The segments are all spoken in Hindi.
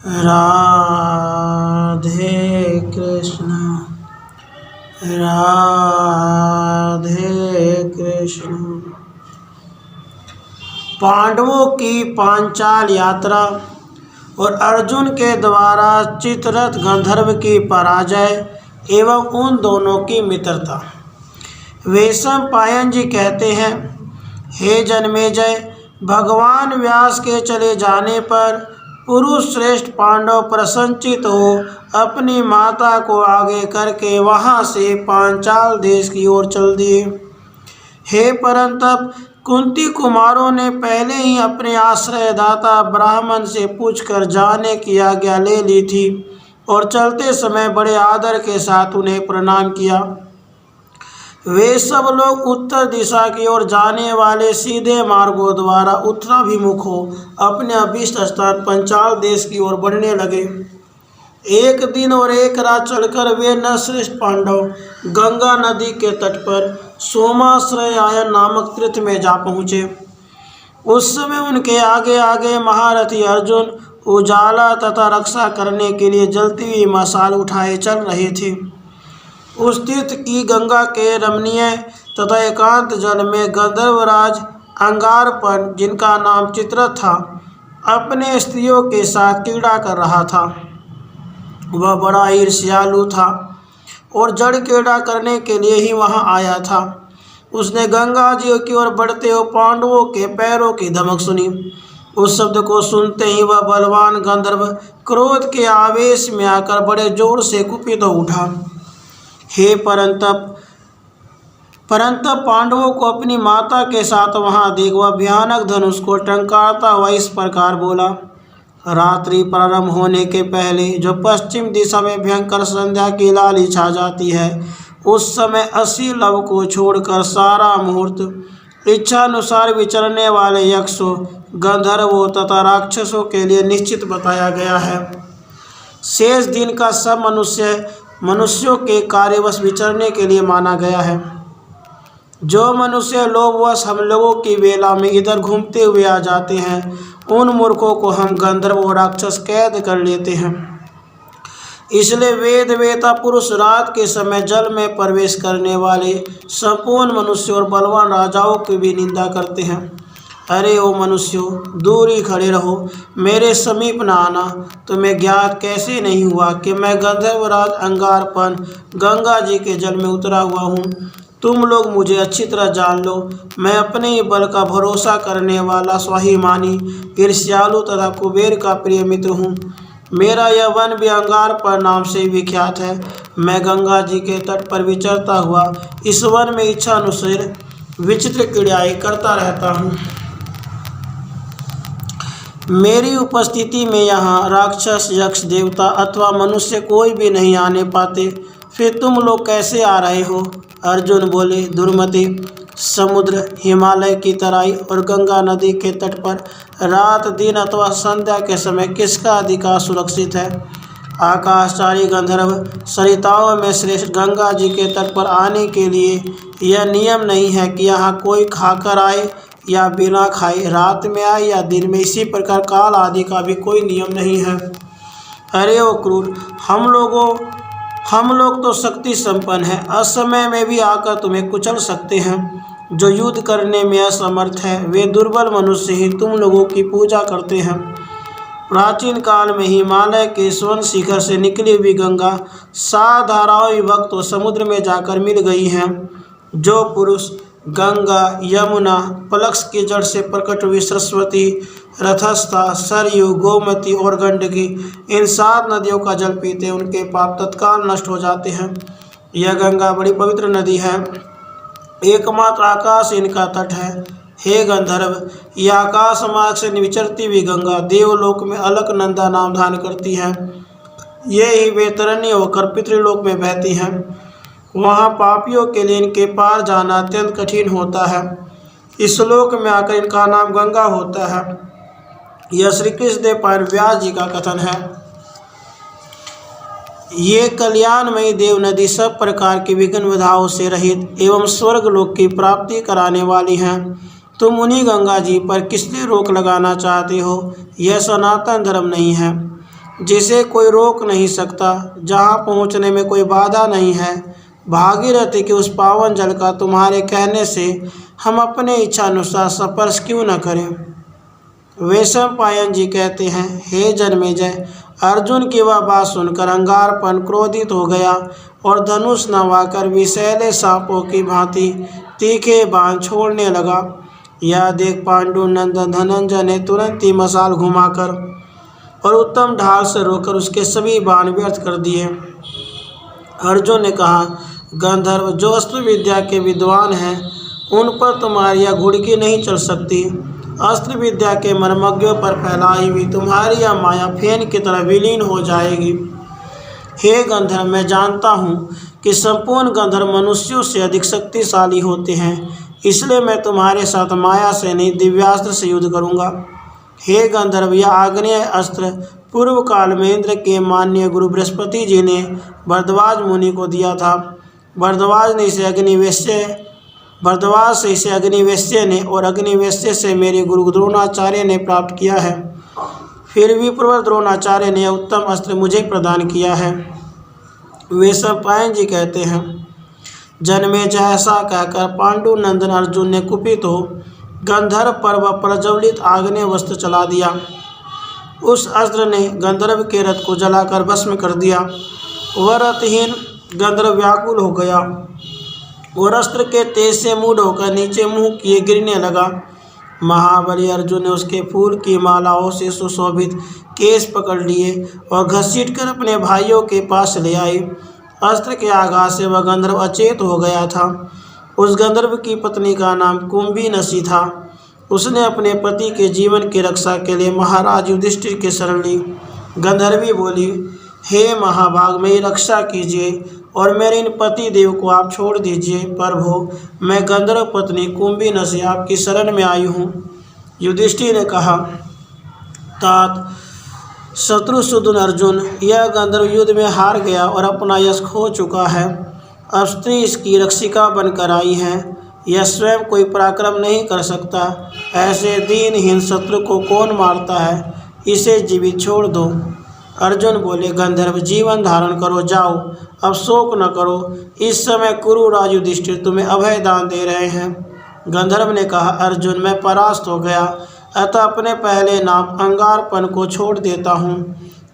राधे कृष्ण राधे कृष्ण। पांडवों की पांचाल यात्रा और अर्जुन के द्वारा चित्ररथ गंधर्व की पराजय एवं उन दोनों की मित्रता। वैशंपायन जी कहते हैं, हे जन्मेजय, भगवान व्यास के चले जाने पर पुरुष श्रेष्ठ पांडव प्रसन्नचित हो अपनी माता को आगे करके वहां से पांचाल देश की ओर चल दिए। हे परंतप, कुंती कुमारों ने पहले ही अपने आश्रयदाता ब्राह्मण से पूछकर जाने की आज्ञा ले ली थी और चलते समय बड़े आदर के साथ उन्हें प्रणाम किया। वे सब लोग उत्तर दिशा की ओर जाने वाले सीधे मार्गों द्वारा उत्तराभिमुख हो अपने अभीष्ट स्थान पंचाल देश की ओर बढ़ने लगे। एक दिन और एक रात चलकर वे नरश्रेष्ठ पांडव गंगा नदी के तट पर सोमाश्रयायन नामक तीर्थ में जा पहुँचे। उस समय उनके आगे आगे महारथी अर्जुन उजाला तथा रक्षा करने के लिए जलती हुई मशाल उठाए चल रहे थे। उस तीर्थ की गंगा के रमणीय तथा एकांत जल में गंधर्वराज अंगारपन, जिनका नाम चित्ररथ था, अपने स्त्रियों के साथ क्रीड़ा कर रहा था। वह बड़ा ईर्ष्यालु था और जड़ क्रीड़ा करने के लिए ही वहां आया था। उसने गंगा जी की ओर बढ़ते हुए पांडवों के पैरों की धमक सुनी। उस शब्द को सुनते ही वह बलवान गंधर्व क्रोध के आवेश में आकर बड़े जोर से कुपित हो उठा। हे परंतप पांडवों को अपनी माता के साथ वहां देख वह भयानक धनुष को टंकारता हुआ इस प्रकार बोला। रात्रि प्रारंभ होने के पहले जो पश्चिम दिशा में भयंकर संध्या की लाली छा जाती है, उस समय 80 लव को छोड़कर सारा मुहूर्त इच्छानुसार विचरने वाले यक्षों, गंधर्वों तथा राक्षसों के लिए निश्चित बताया गया है। शेष दिन का सब मनुष्यों के कार्यवश विचरने के लिए माना गया है। जो मनुष्य लोभवश हम लोगों की वेला में इधर घूमते हुए आ जाते हैं, उन मूर्खों को हम गंधर्व और राक्षस कैद कर लेते हैं। इसलिए वेद वेता पुरुष रात के समय जल में प्रवेश करने वाले संपूर्ण मनुष्य और बलवान राजाओं की भी निंदा करते हैं। अरे ओ मनुष्यों, दूर ही खड़े रहो, मेरे समीप न आना। तुम्हें ज्ञात कैसे नहीं हुआ कि मैं गंधर्वराज अंगारपन गंगा जी के जल में उतरा हुआ हूँ। तुम लोग मुझे अच्छी तरह जान लो। मैं अपने ही बल का भरोसा करने वाला स्वाभिमानी, ईर्ष्यालु तथा कुबेर का प्रिय मित्र हूँ। मेरा यह वन भी अंगारपन नाम से विख्यात है। मैं गंगा जी के तट पर विचरता हुआ इस वन में इच्छा अनुसार विचित्र क्रियाएं करता रहता हूँ। मेरी उपस्थिति में यहाँ राक्षस, यक्ष, देवता अथवा मनुष्य कोई भी नहीं आने पाते। फिर तुम लोग कैसे आ रहे हो? अर्जुन बोले, दुर्मति, समुद्र, हिमालय की तराई और गंगा नदी के तट पर रात, दिन अथवा संध्या के समय किसका अधिकार सुरक्षित है? आकाशचारी गंधर्व सरिताओं में श्रेष्ठ गंगा जी के तट पर आने के लिए यह नियम नहीं है कि यहाँ कोई खाकर आए या बिना खाए, रात में आए या दिन में। इसी प्रकार काल आदि का भी कोई नियम नहीं है। अरे ओ क्रूर, हम लोग तो शक्ति संपन्न हैं, असमय में भी आकर तुम्हें कुचल सकते हैं। जो युद्ध करने में असमर्थ है, वे दुर्बल मनुष्य ही तुम लोगों की पूजा करते हैं। प्राचीन काल में हिमालय के स्वर्ण शिखर से निकली हुई गंगा 7 धाराओं विभक्त तो समुद्र में जाकर मिल गई हैं। जो पुरुष गंगा, यमुना, पलक्ष की जड़ से प्रकट हुई सरस्वती, रथस्था, सरयू, गोमती और गंडकी, इन 7 नदियों का जल पीते उनके पाप तत्काल नष्ट हो जाते हैं। यह गंगा बड़ी पवित्र नदी है, एकमात्र आकाश इनका तट है। हे गंधर्व, यह आकाश मार्ग से विचरती हुई गंगा देवलोक में अलकनंदा नाम धारण करती है। ये ही वैतरणी होकर पितृलोक में बहती हैं। वहाँ पापियों के लिए इनके पार जाना अत्यंत कठिन होता है। इस लोक में आकर इनका नाम गंगा होता है। यह श्री कृष्णदेव पायन व्यास जी का कथन है। ये कल्याणमयी देव नदी सब प्रकार की विघ्न बाधाओं से रहित एवं स्वर्ग लोक की प्राप्ति कराने वाली हैं। तुम उन्हीं गंगा जी पर किसलिए रोक लगाना चाहते हो? यह सनातन धर्म नहीं है। जिसे कोई रोक नहीं सकता, जहाँ पहुँचने में कोई बाधा नहीं है। भागीरथी के उस पावन जल का तुम्हारे कहने से हम अपने इच्छानुसार स्पर्श क्यों न करें। वैशंपायन जी कहते हैं, हे जन्मेजय, अर्जुन की वह बात सुनकर अंगारपन क्रोधित हो गया और धनुष नवाकर विषैले सांपों की भांति तीखे बाण छोड़ने लगा। यह देख पांडुनंदन धनंजय ने तुरंत ही मशाल घुमाकर और उत्तम ढाल से रोकर उसके सभी बाण व्यर्थ कर दिए। अर्जुन ने कहा, गंधर्व जो अस्त्र विद्या के विद्वान हैं, उन पर तुम्हारी यह घुड़की नहीं चल सकती। अस्त्र विद्या के मर्मज्ञों पर फैलाई हुई तुम्हारी यह माया फेन की तरह विलीन हो जाएगी। हे गंधर्व, मैं जानता हूँ कि संपूर्ण गंधर्व मनुष्यों से अधिक शक्तिशाली होते हैं, इसलिए मैं तुम्हारे साथ माया से नहीं दिव्यास्त्र से युद्ध करूँगा। हे गंधर्व, यह आग्नेय अस्त्र पूर्व काल में इंद्र के माननीय गुरु बृहस्पति जी ने भरद्वाज मुनि को दिया था। भरद्वाज से इसे अग्निवेश्य ने और अग्निवेश्य से मेरे गुरु द्रोणाचार्य ने प्राप्त किया है। फिर विप्रवर द्रोणाचार्य ने यह उत्तम अस्त्र मुझे प्रदान किया है। वैशंपायन जी कहते हैं, जन्मेजय, ऐसा कहकर पांडुनंदन अर्जुन ने कुपित हो गंधर्व पर वह प्रज्वलित आग्नेय वस्त्र चला दिया। उस अस्त्र ने गंधर्व के रथ को जलाकर भस्म कर दिया। वह रथहीन गंधर्व व्याकुल हो गया और अस्त्र के तेज से मूड होकर नीचे मुंह किए गिरने लगा। महाबली अर्जुन ने उसके फूल की मालाओं से सुशोभित केश पकड़ लिए और घसीटकर अपने भाइयों के पास ले आए। अस्त्र के आघात से वह गंधर्व अचेत हो गया था। उस गंधर्व की पत्नी का नाम कुंभीनसी था। उसने अपने पति के जीवन की रक्षा के लिए महाराज युधिष्ठिर की शरण ली। गंधर्वी बोली, हे महाभाग, मेरी रक्षा कीजिए और मेरे इन पति देव को आप छोड़ दीजिए। प्रभु, मैं गंधर्व पत्नी कुंभीनसी आपकी शरण में आई हूँ। युधिष्ठिर ने कहा, तात शत्रुसूदन अर्जुन, यह गंधर्व युद्ध में हार गया और अपना यश खो चुका है। अब स्त्री इसकी रक्षिका बनकर आई है। यह स्वयं कोई पराक्रम नहीं कर सकता। ऐसे दीनहीन शत्रु को कौन मारता है? इसे जीवित छोड़ दो। अर्जुन बोले, गंधर्व जीवन धारण करो, जाओ, अब शोक न करो। इस समय कुरुराज युधिष्ठिर तुम्हें अभय दान दे रहे हैं। गंधर्व ने कहा, अर्जुन, मैं परास्त हो गया, अतः अपने पहले नाम अंगारपन को छोड़ देता हूँ।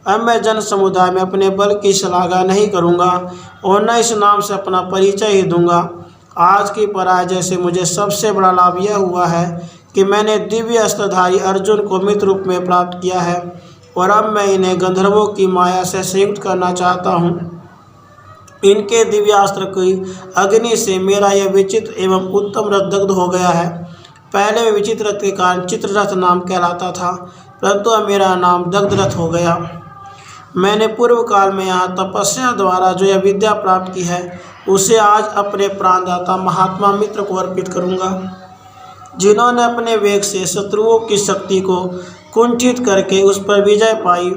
अब मैं जन समुदाय में अपने बल की श्लाघा नहीं करूँगा और न इस नाम से अपना परिचय ही दूंगा। आज की पराजय से मुझे सबसे बड़ा लाभ यह हुआ है कि मैंने दिव्य अस्त्रधारी अर्जुन को मित्र रूप में प्राप्त किया है और अब मैं इन्हें गंधर्वों की माया से संयुक्त करना चाहता हूँ। इनके दिव्यास्त्र की अग्नि से मेरा यह विचित्र एवं उत्तम रथ दग्ध हो गया है। पहले मैं विचित्र रथ के कारण चित्ररथ नाम कहलाता था, परंतु अब मेरा नाम दग्धरथ हो गया। मैंने पूर्व काल में यहाँ तपस्या द्वारा जो यह विद्या प्राप्त की है, उसे आज अपने प्राणदाता महात्मा मित्र को अर्पित करूँगा, जिन्होंने अपने वेग से शत्रुओं की शक्ति को कुंठित करके उस पर विजय पाई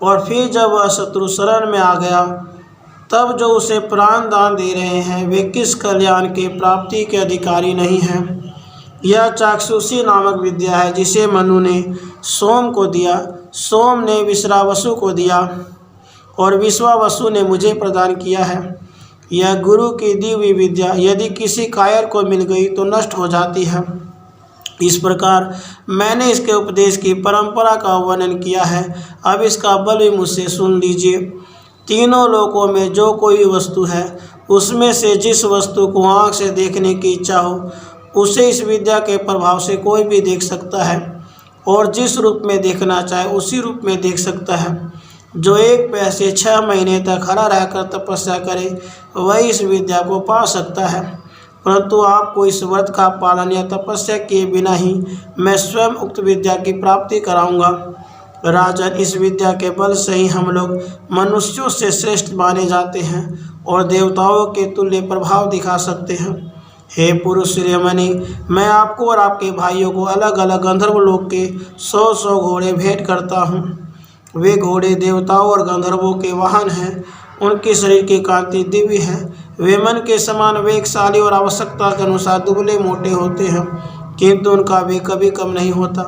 और फिर जब वह शत्रु शरण में आ गया, तब जो उसे प्राण दान दे रहे हैं, वे किस कल्याण के प्राप्ति के अधिकारी नहीं हैं। यह चाक्षुषी नामक विद्या है, जिसे मनु ने सोम को दिया, सोम ने विश्रावसु को दिया और विश्वावसु ने मुझे प्रदान किया है। यह गुरु की दी हुई विद्या यदि किसी कायर को मिल गई तो नष्ट हो जाती है। इस प्रकार मैंने इसके उपदेश की परंपरा का वर्णन किया है। अब इसका बल भी मुझसे सुन लीजिए। तीनों लोकों में जो कोई वस्तु है, उसमें से जिस वस्तु को आँख से देखने की इच्छा हो, उसे इस विद्या के प्रभाव से कोई भी देख सकता है और जिस रूप में देखना चाहे उसी रूप में देख सकता है। जो 1 पैसे 6 महीने तक खड़ा रहकर तपस्या करे, वही इस विद्या को पा सकता है। परंतु आपको इस व्रत का पालन या तपस्या किए बिना ही मैं स्वयं उक्त विद्या की प्राप्ति कराऊंगा। राजन, इस विद्या के बल से ही हम लोग मनुष्यों से श्रेष्ठ माने जाते हैं और देवताओं के तुल्य प्रभाव दिखा सकते हैं। हे पुरुष शिरोमणि, मैं आपको और आपके भाइयों को अलग अलग गंधर्व लोक के 100 घोड़े भेंट करता हूँ। वे घोड़े देवताओं और गंधर्वों के वाहन हैं। उनके शरीर की कांति दिव्य है। वे मन के समान वेगशाली और आवश्यकता के अनुसार दुबले मोटे होते हैं, किंतु उनका वेग कभी कम नहीं होता।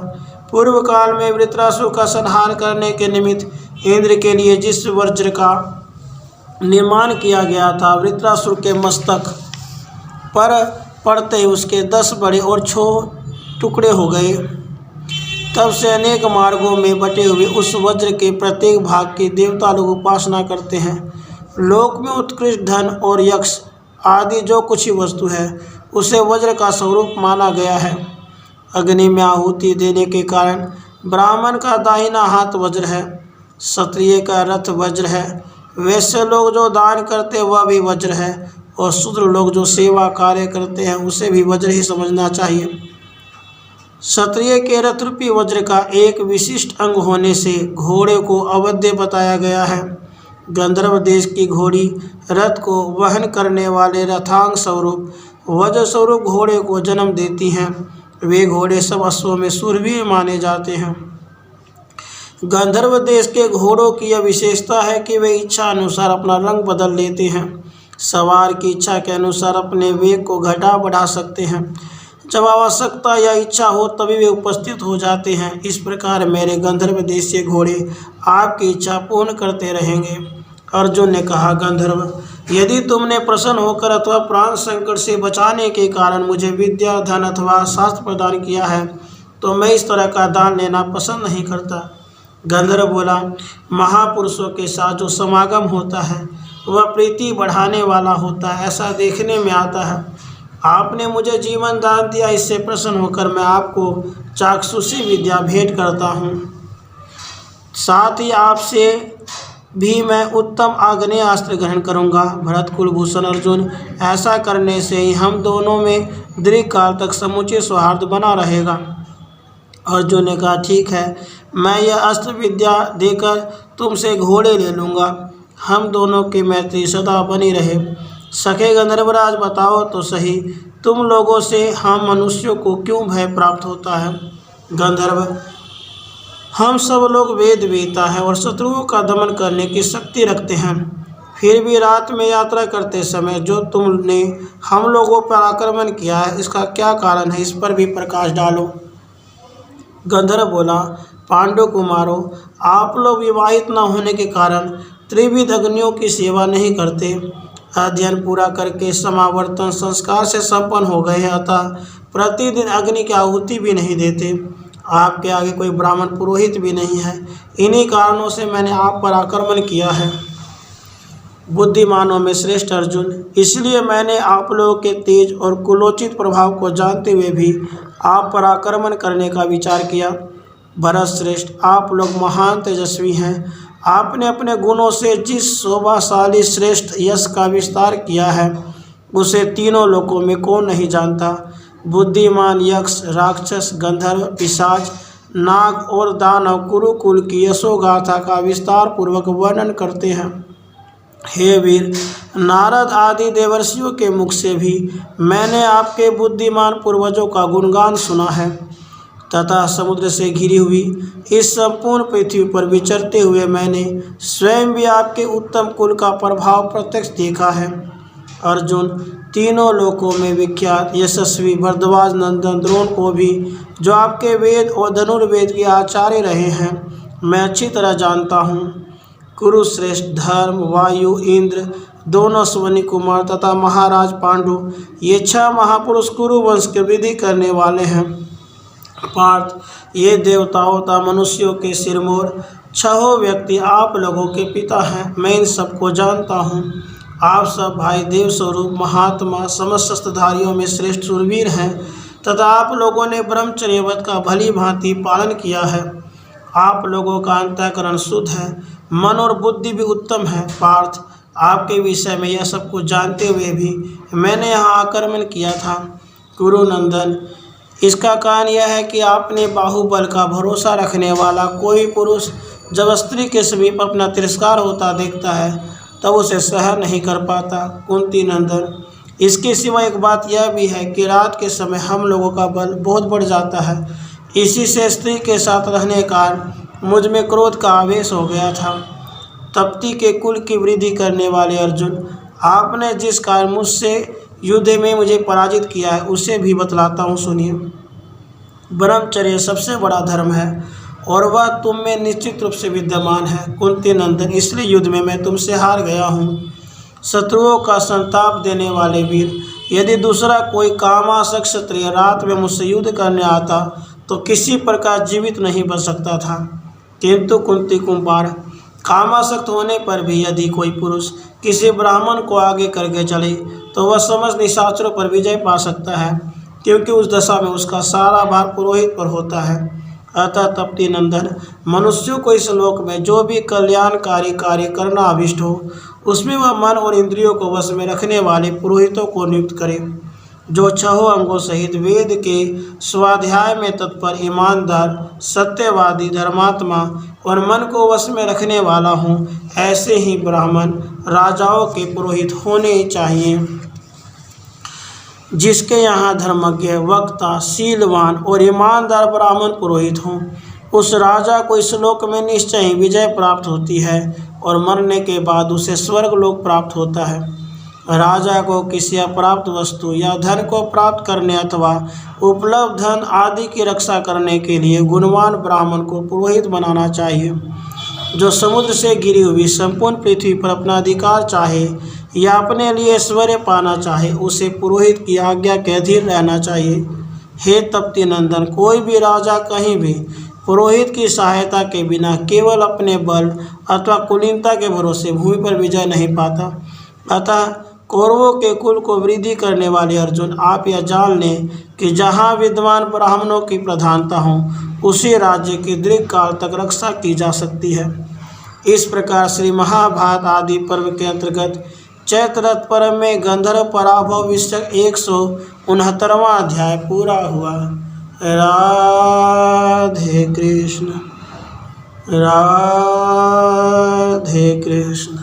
पूर्व काल में वृत्रासुर का संहार करने के निमित्त इंद्र के लिए जिस वज्र का निर्माण किया गया था, वृत्रासुर के मस्तक पर पड़ते ही उसके 10 बड़े और 6 टुकड़े हो गए। तब से अनेक मार्गों में बटे हुए उस वज्र के प्रत्येक भाग की देवता लोग उपासना करते हैं। लोक में उत्कृष्ट धन और यक्ष आदि जो कुछ ही वस्तु है, उसे वज्र का स्वरूप माना गया है। अग्नि में आहुति देने के कारण ब्राह्मण का दाहिना हाथ वज्र है, क्षत्रिय का रथ वज्र है, वैश्य लोग जो दान करते वह भी वज्र है, और शूद्र लोग जो सेवा कार्य करते हैं उसे भी वज्र ही समझना चाहिए। क्षत्रिय के रथ रूपी वज्र का एक विशिष्ट अंग होने से घोड़े को अवध्य बताया गया है। गंधर्व देश की घोड़ी रथ को वहन करने वाले रथांग स्वरूप वज्र स्वरूप घोड़े को जन्म देती हैं। वे घोड़े सब अश्वों में शूरवीर माने जाते हैं। गंधर्व देश के घोड़ों की यह विशेषता है कि वे इच्छा अनुसार अपना रंग बदल लेते हैं। सवार की इच्छा के अनुसार अपने वेग को घटा बढ़ा सकते हैं। जब आवश्यकता या इच्छा हो तभी वे उपस्थित हो जाते हैं। इस प्रकार मेरे गंधर्व देश के घोड़े आपकी इच्छा पूर्ण करते रहेंगे। अर्जुन ने कहा, गंधर्व, यदि तुमने प्रसन्न होकर अथवा प्राण संकट से बचाने के कारण मुझे विद्या, धन अथवा शास्त्र प्रदान किया है, तो मैं इस तरह का दान लेना पसंद नहीं करता। गंधर्व बोला, महापुरुषों के साथ जो समागम होता है वह प्रीति बढ़ाने वाला होता है, ऐसा देखने में आता है। आपने मुझे जीवन दान दिया, इससे प्रसन्न होकर मैं आपको चाक्षुषी विद्या भेंट करता हूँ। साथ ही आपसे भी मैं उत्तम आग्नेयास्त्र ग्रहण करूँगा। भरत कुलभूषण अर्जुन, ऐसा करने से ही हम दोनों में दीर्घ काल तक समुचित सौहार्द बना रहेगा। अर्जुन ने कहा, ठीक है, मैं यह अस्त्र विद्या देकर तुमसे घोड़े ले लूँगा। हम दोनों की मैत्री सदा बनी रहे। सखे गंधर्वराज, बताओ तो सही, तुम लोगों से हम मनुष्यों को क्यों भय प्राप्त होता है? गंधर्व, हम सब लोग वेद वेता हैं और शत्रुओं का दमन करने की शक्ति रखते हैं। फिर भी रात में यात्रा करते समय जो तुमने हम लोगों पर आक्रमण किया है, इसका क्या कारण है? इस पर भी प्रकाश डालो। गंधर्व बोला, पांडु कुमारों, आप लोग विवाहित न होने के कारण त्रिविध अग्नियों की सेवा नहीं करते। अध्ययन पूरा करके समावर्तन संस्कार से संपन्न हो गए हैं, अतः प्रतिदिन अग्नि की आहुति भी नहीं देते। आपके आगे कोई ब्राह्मण पुरोहित भी नहीं है। इन्हीं कारणों से मैंने आप पर आक्रमण किया है। बुद्धिमानों में श्रेष्ठ अर्जुन, इसलिए मैंने आप लोगों के तेज और कुलोचित प्रभाव को जानते हुए भी आप पर आक्रमण करने का विचार किया। भरत श्रेष्ठ, आप लोग महान तेजस्वी हैं। आपने अपने गुणों से जिस शोभाशाली श्रेष्ठ यश का विस्तार किया है, उसे तीनों लोकों में कौन नहीं जानता। बुद्धिमान यक्ष, राक्षस, गंधर्व, पिशाच, नाग और दानव कुरुकुल की यशोगाथा का विस्तार पूर्वक वर्णन करते हैं। हे वीर, नारद आदि देवर्षियों के मुख से भी मैंने आपके बुद्धिमान पूर्वजों का गुणगान सुना है, तथा समुद्र से घिरी हुई इस संपूर्ण पृथ्वी पर विचरते हुए मैंने स्वयं भी आपके उत्तम कुल का प्रभाव प्रत्यक्ष देखा है। अर्जुन, तीनों लोकों में विख्यात यशस्वी भरद्वाज नंदन द्रोण को भी, जो आपके वेद और धनुर्वेद के आचार्य रहे हैं, मैं अच्छी तरह जानता हूँ। कुरुश्रेष्ठ, धर्म, वायु, इंद्र, दोनों स्वनी कुमार तथा महाराज पांडु, ये 6 महापुरुष कुरुवंश के वृद्धि करने वाले हैं। पार्थ, ये देवताओं तथा मनुष्यों के सिरमौर 6 व्यक्ति आप लोगों के पिता हैं। मैं इन सबको जानता हूँ। आप सब भाई देव स्वरूप महात्मा समस्त शस्त्रधारियों में श्रेष्ठ शूरवीर हैं, तथा आप लोगों ने ब्रह्मचर्य व्रत का भली भांति पालन किया है। आप लोगों का अंतःकरण शुद्ध है, मन और बुद्धि भी उत्तम है। पार्थ, आपके विषय में यह सब कुछ जानते हुए भी मैंने यहाँ आक्रमण किया था। कुरुनंदन, इसका कारण यह है कि आपने बाहुबल का भरोसा रखने वाला कोई पुरुष जब स्त्री के समीप अपना तिरस्कार होता देखता है तब उसे सहन नहीं कर पाता। कुंती नंदन, इसके सिवा एक बात यह भी है कि रात के समय हम लोगों का बल बहुत बढ़ जाता है। इसी से स्त्री के साथ रहने का मुझ में क्रोध का आवेश हो गया था। तप्ती के कुल की वृद्धि करने वाले अर्जुन, आपने जिस कारण मुझसे युद्ध में मुझे पराजित किया है उसे भी बतलाता हूँ, सुनिए। ब्रह्मचर्य सबसे बड़ा धर्म है और वह तुम में निश्चित रूप से विद्यमान है। कुंती नंदन, इसलिए युद्ध में मैं तुमसे हार गया हूँ। शत्रुओं का संताप देने वाले वीर, यदि दूसरा कोई कामासक्त क्षत्रिय रात में मुझसे युद्ध करने आता तो किसी प्रकार जीवित नहीं बच सकता था, किंतु कुंती कुमार, कामासक्त होने पर भी यदि कोई पुरुष किसी ब्राह्मण को आगे करके चले तो वह समस्त निशाचरों पर विजय पा सकता है, क्योंकि उस दशा में उसका सारा भार पुरोहित पर होता है। अतः तप्ती नंदन, मनुष्यों को इस लोक में जो भी कल्याणकारी कार्य करना अभिष्ट हो, उसमें वह मन और इंद्रियों को वश में रखने वाले पुरोहितों को नियुक्त करे, जो छहों अंगों सहित वेद के स्वाध्याय में तत्पर, ईमानदार, सत्यवादी, धर्मात्मा और मन को वश में रखने वाला हूँ। ऐसे ही ब्राह्मण राजाओं के पुरोहित होने चाहिए, जिसके यहाँ धर्मज्ञ, वक्ता, शीलवान और ईमानदार ब्राह्मण पुरोहित हों। उस राजा को इस लोक में निश्चय ही विजय प्राप्त होती है और मरने के बाद उसे स्वर्ग लोक प्राप्त होता है। राजा को किसी अप्राप्त वस्तु या धन को प्राप्त करने अथवा उपलब्ध धन आदि की रक्षा करने के लिए गुणवान ब्राह्मण को पुरोहित बनाना चाहिए। जो समुद्र से गिरी हुई संपूर्ण पृथ्वी पर अपना अधिकार चाहे या अपने लिए ऐश्वर्य पाना चाहे, उसे पुरोहित की आज्ञा के अधीन रहना चाहिए। हे तप्ती नंदन, कोई भी राजा कहीं भी पुरोहित की सहायता के बिना केवल अपने बल अथवा कुलीनता के भरोसे भूमि पर विजय नहीं पाता। अतः कौरवों के कुल को वृद्धि करने वाले अर्जुन, आप यह जान लें कि जहाँ विद्वान ब्राह्मणों की प्रधानता हो, उसी राज्य की दीर्घ काल तक रक्षा की जा सकती है। इस प्रकार श्री महाभारत आदि पर्व के अंतर्गत चैत्र रथ पर्व में गंधर्व पराभव विषयक 169वां अध्याय पूरा हुआ। राधे कृष्ण, राधे कृष्ण।